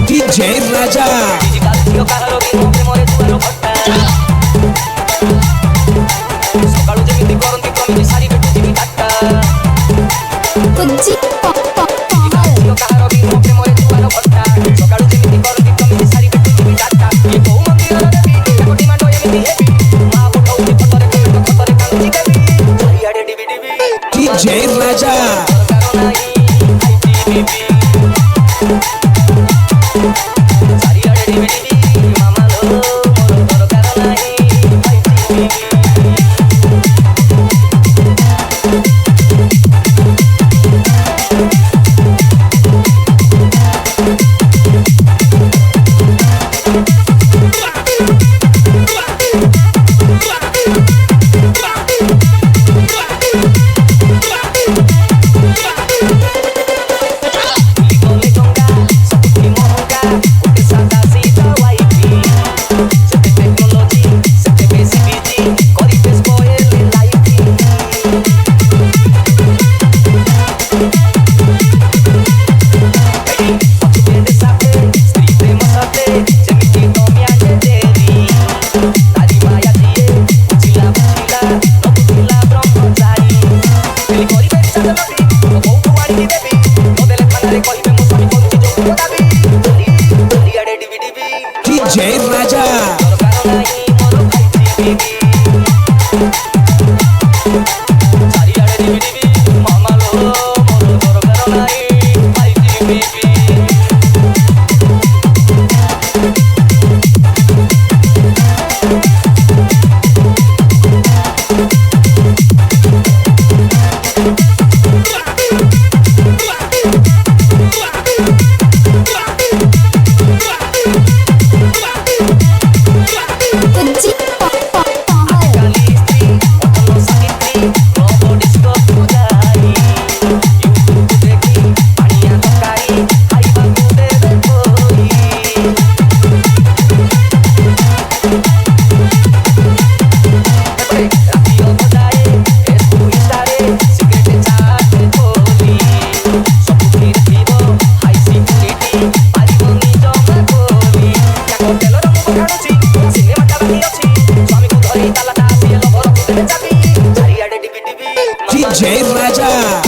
DJ Raja ସକାଳୁ ଯେମିତି କରନ୍ତି କମିଟି ଶାଢ଼ୀ ଭେଟୁଥିବି ଟାଟା କାହାର ବି ମୋ ପ୍ରେମରେ ଦୁଆର ଭଟ୍ଟା ସକାଳୁ ଯେମିତି କରନ୍ତି କମିଟି ଶାଢ଼ୀ ଭେଟୁଥିବି ଟାଟା ଇଏ କୋଉ ମନ୍ଦିରର ଦେବୀ ତାଙ୍କ ଡିମାଣ୍ଡ ଏମିତି ହେବି ମା ଉଠଉଛି ଫଟୋରେ କମେଣ୍ଟ ଖତରେ କାନ୍ଦୁଛି ଦେବୀ ଚାରିଆଡ଼େ ଡିବି ଡିବି DJ Raja ଚାରିଆଡ଼େ ଡିବି ଡିବି ମାମା ଲୋ ମୋର ଦରକାର ନାହିଁ DJ Raja DJ Raja